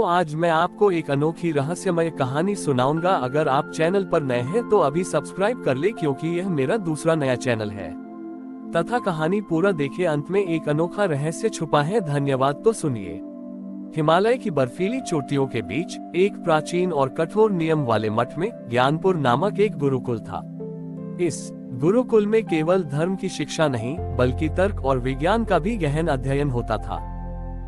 तो आज मैं आपको एक अनोखी रहस्यमय कहानी सुनाऊंगा। अगर आप चैनल पर नए हैं तो अभी सब्सक्राइब कर ले, क्योंकि यह मेरा दूसरा नया चैनल है। तथा कहानी पूरा देखे, अंत में एक अनोखा रहस्य छुपा है। धन्यवाद। तो सुनिए। हिमालय की बर्फीली चोटियों के बीच एक प्राचीन और कठोर नियम वाले मठ में ज्ञानपुर नामक एक गुरुकुल था। इस गुरुकुल में केवल धर्म की शिक्षा नहीं, बल्कि तर्क और विज्ञान का भी गहन अध्ययन होता था।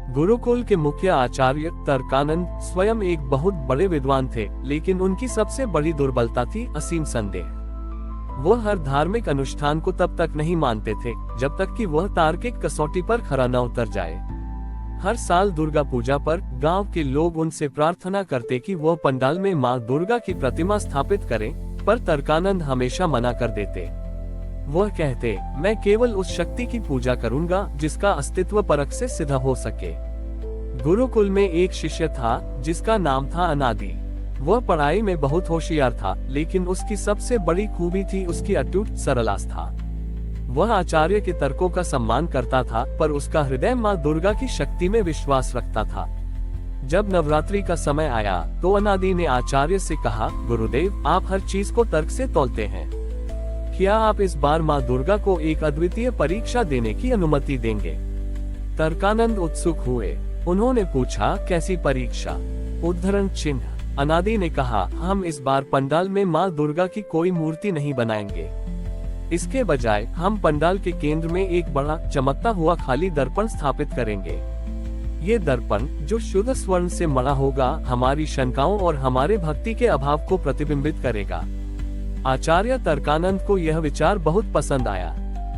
गुरुकुल के मुख्य आचार्य तर्कानंद स्वयं एक बहुत बड़े विद्वान थे, लेकिन उनकी सबसे बड़ी दुर्बलता थी असीम संदेह। वह हर धार्मिक अनुष्ठान को तब तक नहीं मानते थे जब तक कि वह तार्किक कसौटी पर खरा न उतर जाए। हर साल दुर्गा पूजा पर गांव के लोग उनसे प्रार्थना करते कि वह पंडाल में मां दुर्गा की प्रतिमा स्थापित करें, पर तर्कानंद हमेशा मना कर देते। वह कहते, मैं केवल उस शक्ति की पूजा करूंगा जिसका अस्तित्व परख से सिद्ध हो सके। गुरुकुल में एक शिष्य था जिसका नाम था अनादि। वह पढ़ाई में बहुत होशियार था, लेकिन उसकी सबसे बड़ी खूबी थी उसकी अटूट सरल आस्था। वह आचार्य के तर्कों का सम्मान करता था, पर उसका हृदय मां दुर्गा की शक्ति में विश्वास रखता था। जब नवरात्रि का समय आया तो अनादि ने आचार्य से कहा, गुरुदेव, आप हर चीज को तर्क से तौलते हैं, क्या आप इस बार मां दुर्गा को एक अद्वितीय परीक्षा देने की अनुमति देंगे? तर्कानंद उत्सुक हुए। उन्होंने पूछा, कैसी परीक्षा? उद्धरण चिन्ह। अनादि ने कहा, हम इस बार पंडाल में मां दुर्गा की कोई मूर्ति नहीं बनाएंगे। इसके बजाय हम पंडाल के केंद्र में एक बड़ा चमकता हुआ खाली दर्पण स्थापित करेंगे। ये दर्पण, जो शुद्ध स्वर्ण से मढ़ा होगा, हमारी शंकाओं और हमारे भक्ति के अभाव को प्रतिबिंबित करेगा। आचार्य तर्कानंद को यह विचार बहुत पसंद आया।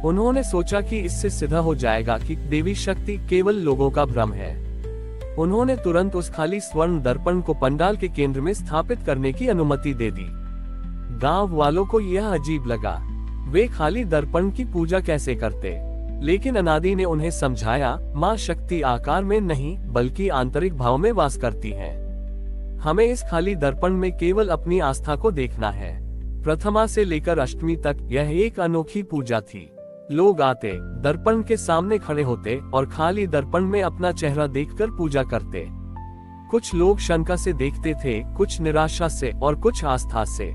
उन्होंने सोचा कि इससे सिद्ध हो जाएगा कि देवी शक्ति केवल लोगों का भ्रम है। उन्होंने तुरंत उस खाली स्वर्ण दर्पण को पंडाल के केंद्र में स्थापित करने की अनुमति दे दी। गांव वालों को यह अजीब लगा। वे खाली दर्पण की पूजा कैसे करते? लेकिन अनादि ने उन्हें समझाया, मां शक्ति आकार में नहीं, बल्कि आंतरिक भाव में वास करती है। हमें इस खाली दर्पण में केवल अपनी आस्था को देखना है। प्रथमा से लेकर अष्टमी तक यह एक अनोखी पूजा थी। लोग आते, दर्पण के सामने खड़े होते और खाली दर्पण में अपना चेहरा देखकर पूजा करते। कुछ लोग शंका से देखते थे, कुछ निराशा से और कुछ आस्था से।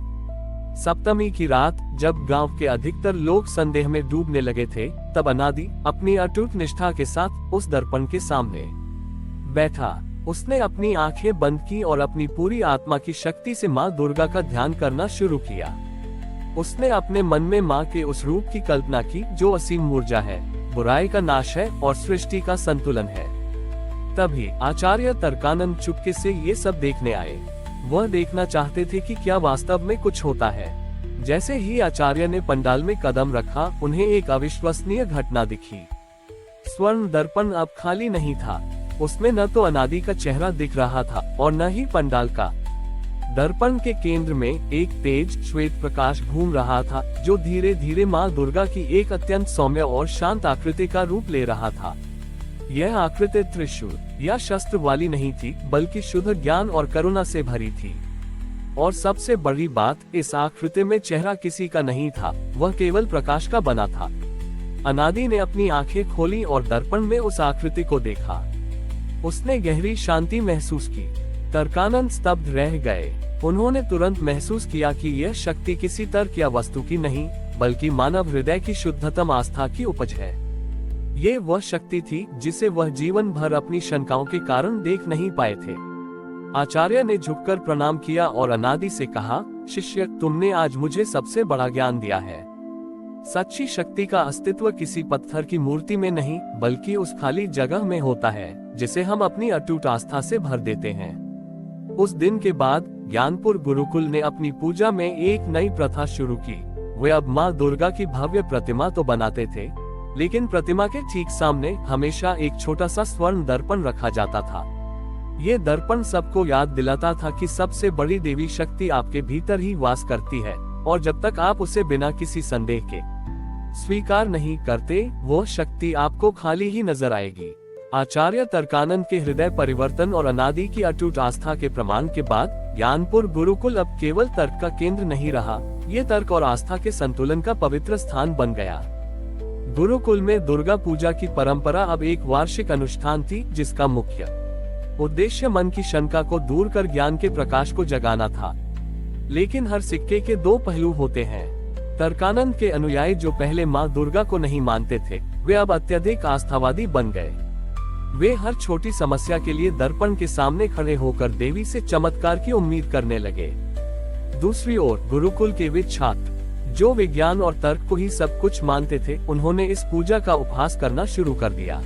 सप्तमी की रात जब गांव के अधिकतर लोग संदेह में डूबने लगे थे, तब अनादि अपनी अटूट निष्ठा के साथ उस दर्पण के सामने बैठा। उसने अपनी आंखें बंद की और अपनी पूरी आत्मा की शक्ति से मां दुर्गा का ध्यान करना शुरू किया। उसने अपने मन में मां के उस रूप की कल्पना की जो असीम ऊर्जा है, बुराई का नाश है और सृष्टि का संतुलन है। तभी आचार्य तर्कानंद चुपके से ये सब देखने आए। वह देखना चाहते थे कि क्या वास्तव में कुछ होता है। जैसे ही आचार्य ने पंडाल में कदम रखा, उन्हें एक अविश्वसनीय घटना दिखी। स्वर्ण दर्पण अब खाली नहीं था। उसमें न तो अनादि का चेहरा दिख रहा था और न ही पंडाल का। दर्पण के केंद्र में एक तेज श्वेत प्रकाश घूम रहा था, जो धीरे धीरे मां दुर्गा की एक अत्यंत सौम्य और शांत आकृति का रूप ले रहा था। यह आकृति त्रिशूल या शस्त्र वाली नहीं थी, बल्कि शुद्ध ज्ञान और करुणा से भरी थी। और सबसे बड़ी बात, इस आकृति में चेहरा किसी का नहीं था, वह केवल प्रकाश का बना था। अनादि ने अपनी आंखें खोली और दर्पण में उस आकृति को देखा। उसने गहरी शांति महसूस की। तर्कानंद स्तब्ध रह गए। उन्होंने तुरंत महसूस किया कि यह शक्ति किसी तर्क या वस्तु की नहीं, बल्कि मानव हृदय की शुद्धतम आस्था की उपज है। ये वह शक्ति थी जिसे वह जीवन भर अपनी शंकाओं के कारण देख नहीं पाए थे। आचार्य ने झुककर प्रणाम किया और अनादि से कहा, शिष्य, तुमने आज मुझे सबसे बड़ा ज्ञान दिया है। सच्ची शक्ति का अस्तित्व किसी पत्थर की मूर्ति में नहीं, बल्कि उस खाली जगह में होता है जिसे हम अपनी अटूट आस्था से भर देते हैं। उस दिन के बाद ज्ञानपुर गुरुकुल ने अपनी पूजा में एक नई प्रथा शुरू की। वे अब मां दुर्गा की भव्य प्रतिमा तो बनाते थे, लेकिन प्रतिमा के ठीक सामने हमेशा एक छोटा सा स्वर्ण दर्पण रखा जाता था। ये दर्पण सबको याद दिलाता था कि सबसे बड़ी देवी शक्ति आपके भीतर ही वास करती है, और जब तक आप उसे बिना किसी संदेह के स्वीकार नहीं करते, वो शक्ति आपको खाली ही नजर आएगी। आचार्य तर्कानंद के हृदय परिवर्तन और अनादि की अटूट आस्था के प्रमाण के बाद ज्ञानपुर गुरुकुल अब केवल तर्क का केंद्र नहीं रहा, ये तर्क और आस्था के संतुलन का पवित्र स्थान बन गया। गुरुकुल में दुर्गा पूजा की परंपरा अब एक वार्षिक अनुष्ठान थी, जिसका मुख्य उद्देश्य मन की शंका को दूर कर ज्ञान के प्रकाश को जगाना था। लेकिन हर सिक्के के दो पहलू होते हैं। तर्कानंद के अनुयायी जो पहले माँ दुर्गा को नहीं मानते थे, वे अब अत्यधिक आस्थावादी बन गए। वे हर छोटी समस्या के लिए दर्पण के सामने खड़े होकर देवी से चमत्कार की उम्मीद करने लगे। दूसरी ओर गुरुकुल के वे छात्र जो विज्ञान और तर्क को ही सब कुछ मानते थे, उन्होंने इस पूजा का उपहास करना शुरू कर दिया।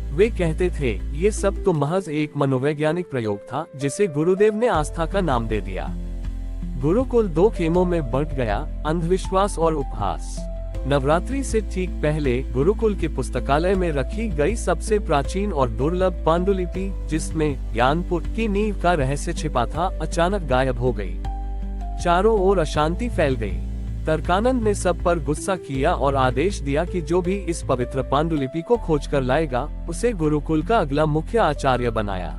वे कहते थे, ये सब तो महज एक मनोवैज्ञानिक प्रयोग था जिसे गुरुदेव ने आस्था का नाम दे दिया। गुरुकुल दो खेमों में बंट गया, अंधविश्वास और उपहास। नवरात्रि से ठीक पहले गुरुकुल के पुस्तकालय में रखी गई सबसे प्राचीन और दुर्लभ पांडुलिपि, जिसमें ज्ञानपुर की नींव का रहस्य छिपा था, अचानक गायब हो गई। चारों ओर अशांति फैल गई। तर्कानंद ने सब पर गुस्सा किया और आदेश दिया कि जो भी इस पवित्र पांडुलिपि को खोजकर लाएगा, उसे गुरुकुल का अगला मुख्य आचार्य बनाया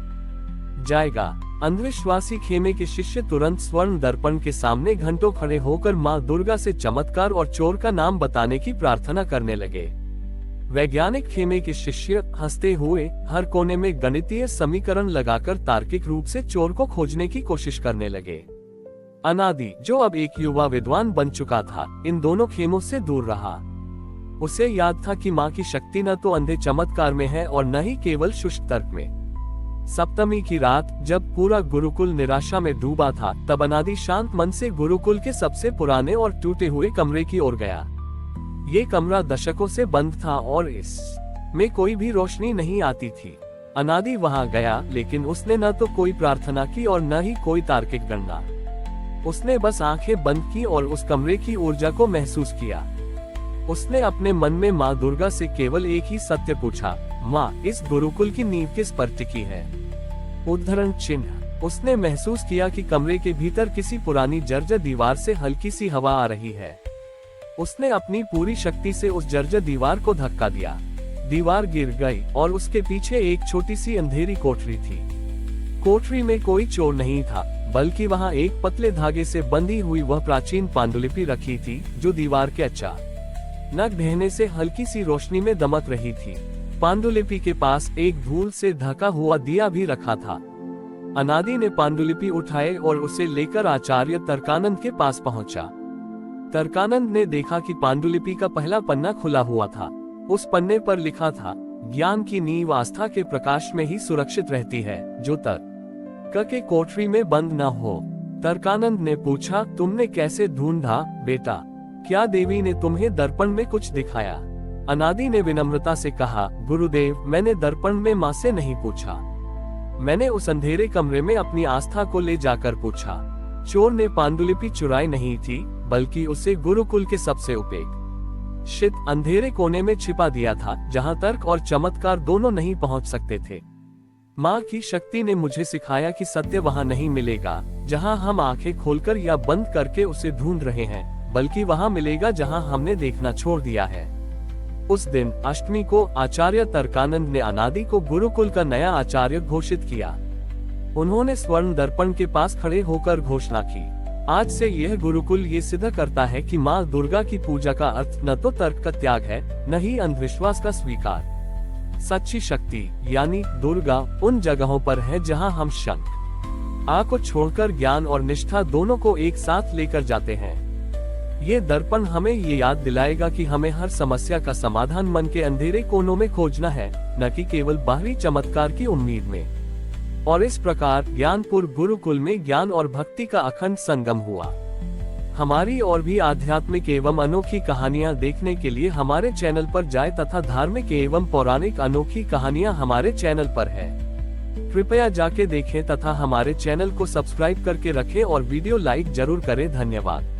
जाएगा। अंधविश्वासी खेमे के शिष्य तुरंत स्वर्ण दर्पण के सामने घंटों खड़े होकर माँ दुर्गा से चमत्कार और चोर का नाम बताने की प्रार्थना करने लगे। वैज्ञानिक खेमे के शिष्य हंसते हुए हर कोने में गणितीय समीकरण लगाकर तार्किक रूप से चोर को खोजने की कोशिश करने लगे। अनादि, जो अब एक युवा विद्वान बन चुका था, इन दोनों खेमों से दूर रहा। उसे याद था कि माँ की शक्ति न तो अंधे चमत्कार में है और न ही केवल शुष्क तर्क में। सप्तमी की रात जब पूरा गुरुकुल निराशा में डूबा था, तब अनादि शांत मन से गुरुकुल के सबसे पुराने और टूटे हुए कमरे की ओर गया। ये कमरा दशकों से बंद था और इस में कोई भी रोशनी नहीं आती थी। अनादि वहां गया, लेकिन उसने न तो कोई प्रार्थना की और न ही कोई तार्किक गणना। उसने बस आंखें बंद की और उस कमरे की ऊर्जा को महसूस किया। उसने अपने मन में माँ दुर्गा से केवल एक ही सत्य पूछा, माँ, इस गुरुकुल की नींव किस पर टिकी है? उद्धरण चिन्ह। उसने महसूस किया कि कमरे के भीतर किसी पुरानी जर्जर दीवार से हल्की सी हवा आ रही है। उसने अपनी पूरी शक्ति से उस जर्जर दीवार को धक्का दिया। दीवार गिर गई और उसके पीछे एक छोटी सी अंधेरी कोठरी थी। कोठरी में कोई चोर नहीं था, बल्कि वहां एक पतले धागे से बंधी हुई वह प्राचीन पांडुलिपि रखी थी, जो दीवार के अचानक ढहने से हल्की सी रोशनी में दमक रही थी। पांडुलिपि के पास एक धूल से ढका हुआ दिया भी रखा था। अनादि ने पांडुलिपि उठाए और उसे लेकर आचार्य तर्कानंद के पास पहुंचा। तर्कानंद ने देखा कि पांडुलिपि का पहला पन्ना खुला हुआ था। उस पन्ने पर लिखा था, ज्ञान की नींव आस्था के प्रकाश में ही सुरक्षित रहती है, जो तर्क के कोठरी में बंद न हो। तर्कानंद ने पूछा, तुमने कैसे ढूंढा बेटा? क्या देवी ने तुम्हें दर्पण में कुछ दिखाया? अनादि ने विनम्रता से कहा, गुरुदेव, मैंने दर्पण में माँ से नहीं पूछा। मैंने उस अंधेरे कमरे में अपनी आस्था को ले जाकर पूछा। चोर ने पांडुलिपि चुराई नहीं थी, बल्कि उसे गुरुकुल के सबसे उपेक्षित अंधेरे कोने में छिपा दिया था, जहाँ तर्क और चमत्कार दोनों नहीं पहुँच सकते थे। माँ की शक्ति ने मुझे सिखाया कि सत्य वहाँ नहीं मिलेगा जहाँ हम आंखें खोलकर या बंद करके उसे ढूंढ रहे हैं, बल्कि वहाँ मिलेगा जहाँ हमने देखना छोड़ दिया है। उस दिन अष्टमी को आचार्य तर्कानंद ने अनादि को गुरुकुल का नया आचार्य घोषित किया। उन्होंने स्वर्ण दर्पण के पास खड़े होकर घोषणा की, आज से यह गुरुकुल ये सिद्ध करता है कि माँ दुर्गा की पूजा का अर्थ न तो तर्क का त्याग है, न ही अंधविश्वास का स्वीकार। सच्ची शक्ति यानी दुर्गा उन जगहों पर है जहां हम शंका को छोड़कर ज्ञान और निष्ठा दोनों को एक साथ लेकर जाते हैं। ये दर्पण हमें ये याद दिलाएगा कि हमें हर समस्या का समाधान मन के अंधेरे कोनों में खोजना है, न कि केवल बाहरी चमत्कार की उम्मीद में। और इस प्रकार ज्ञानपुर गुरुकुल में ज्ञान और भक्ति का अखंड संगम हुआ। हमारी और भी आध्यात्मिक एवं अनोखी कहानियाँ देखने के लिए हमारे चैनल पर जाएं तथा धार्मिक एवं पौराणिक अनोखी कहानियाँ हमारे चैनल पर है। कृपया जाके देखें तथा हमारे चैनल को सब्सक्राइब करके रखें और वीडियो लाइक जरूर करें। धन्यवाद।